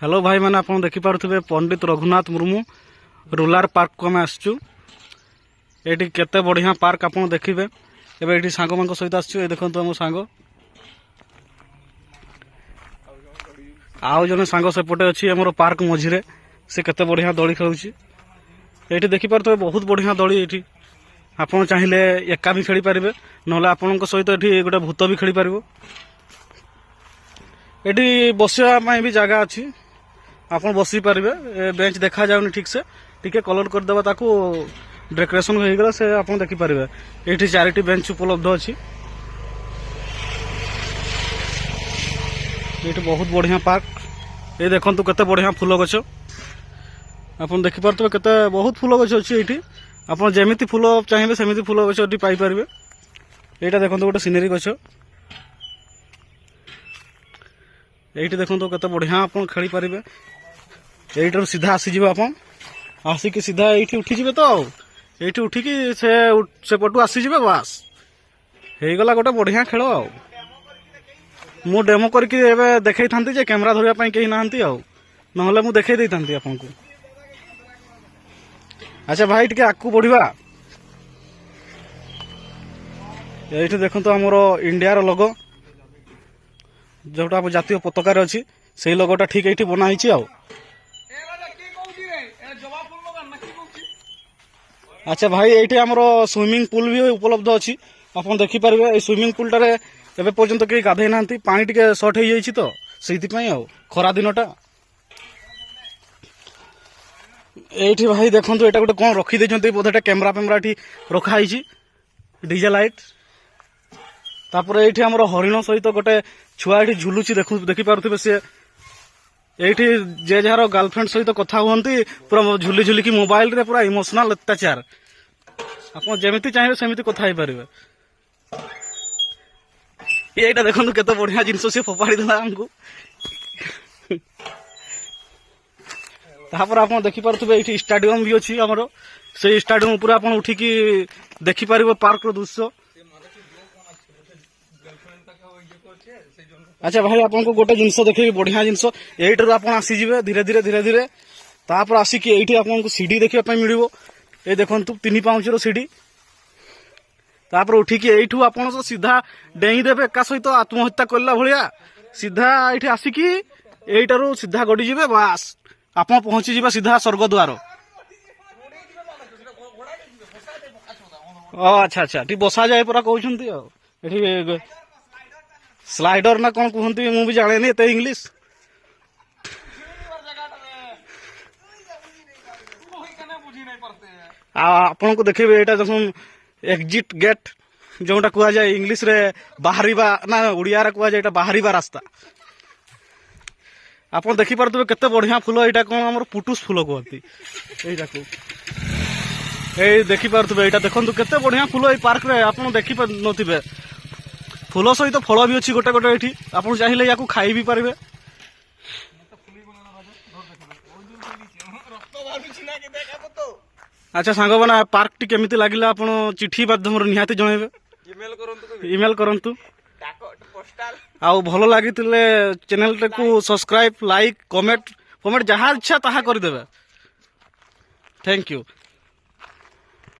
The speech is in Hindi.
हेलो भाई मैंने आप देखिपे पंडित रघुनाथ मुर्मू रूराल पार्क को आम आसचु। ये केते बढ़िया पार्क आप देखिए। एवं ये सांग मान सहित आसचु। देखो आम सांग आउ जन सांग सेपटे अच्छी आम पार्क मझीरे से केते बढ़िया दड़ी खेलुची। ये देखिपे बहुत बढ़िया दड़ी ये आप चाहिए एका भी खेली पारे ना आपण सहित ये गोटे भूत भी खेली पार। ये बसवा भी जगह अच्छी आप बसी पारे। बेंच देखा जाऊनी ठीक से टिके कलर करदेवा ताकू डेकोरेशन हो गला से आप देखिपारे। ये चारिटी बेंच उपलब्ध अच्छी। ये बहुत बढ़िया पार्क। ये देखो केते बढ़िया फूल गछ आप देखिपे केते बहुत फूल गछ अच्छी। ये आप जमीती फूल चाहिए सेमती फूल गछ ये पाइपर। यहाँ देखो गोटे सिनेरी गछ। ये देखो केते बढ़िया आप खेली पारे। यही सीधा आसीज आप आसिक सीधा ये उठीजे तो ये उठिकी से पटू आसीजे बास हो गला गोटे बढ़िया खेल। मु डेमो करके देखई था कैमेरा धरने कहीं ना ना मुझे देखई था आपको। अच्छा भाई टे आगू बढ़ा। ये देखो आमर इंडिया लोगो जोटा जातीय पताकार अच्छी से लोगोटा ठीक ये बनाई। अच्छा भाई ये आमर स्विमिंग पूल भी उपलब्ध अच्छी आप देखिपारे। स्विमिंग पूल टारे एबे पर्यंत कहीं गाधे ना पानी टिके सर्ट हो जाइए तो से खरा दिनटा। ये भाई देखो ये गोटे कौन रखीदे बोधे कैमेरा पेमेरा रखाई डीजे लाइट। तापर ये आमर हरिण सहित गोटे छुआ ये झुलुची देखिपे सी ये जे जार गर्लफ्रेंड सहित कथा हमें पूरा झुली झुलिकी मोबाइल रे पूरा इमोशनल अत्याचार आप जमीती चाहिए सेमती कथा ही पारे। ये देखो केते बढ़िया जिनस सी फोपाड़ी देला हमको। तापर आप देखिपे ये स्टाडियम भी अच्छी आमर से स्टाडियम पूरा आप उठिकी देखिपारे पार्क रो दृश्य। अच्छा भाई आपको गोटे जिनस देखे बढ़िया जिनस यही आप आसीजे धीरे धीरे धीरे धीरे तापर आसिक ये आपको सीढ़ी देखा मिल। ये देखो 3 पाउचर सीढ़ी तापर उठिकी यू आप सीधा डेईदेवे एका सहित आत्महत्या करला भाया सीधा ये आसिकी यहीटारू सीधा गड़ीजे बास आप पहुंची जा सीधा स्वर्गद्वार। अच्छा अच्छा टी बसा जाए पूरा कहते स्लाइडर ना कौन कहते मुझे जाने एत इंग्लीश। आपन को देखे यहाँ देखो एग्जिट गेट जोटा कह जाए इंग्लीश रे बाहर ना ओडिया रे कह जाए बाहर रास्ता। आप देखिपे केते बढ़िया फूल यहाँ कौन आम पुटुस फूल कहती ये देखिपे। यहाँ देखो केते बढ़िया फूल ये पार्क रे आप देखी नथिबे। फूल सहित फल भी अच्छी गोटे गोटे ये आप चाहिए या खाई भी पारे। अच्छा सांग बना पार्क टी केमिति लागिला आपण चिठी माध्यम निहाती जनइबे। ईमेल करंतु आउ भल लगी चैनल को सब्सक्राइब लाइक कमेंट जहाँ इच्छा ताहा कर देबे। Thank you.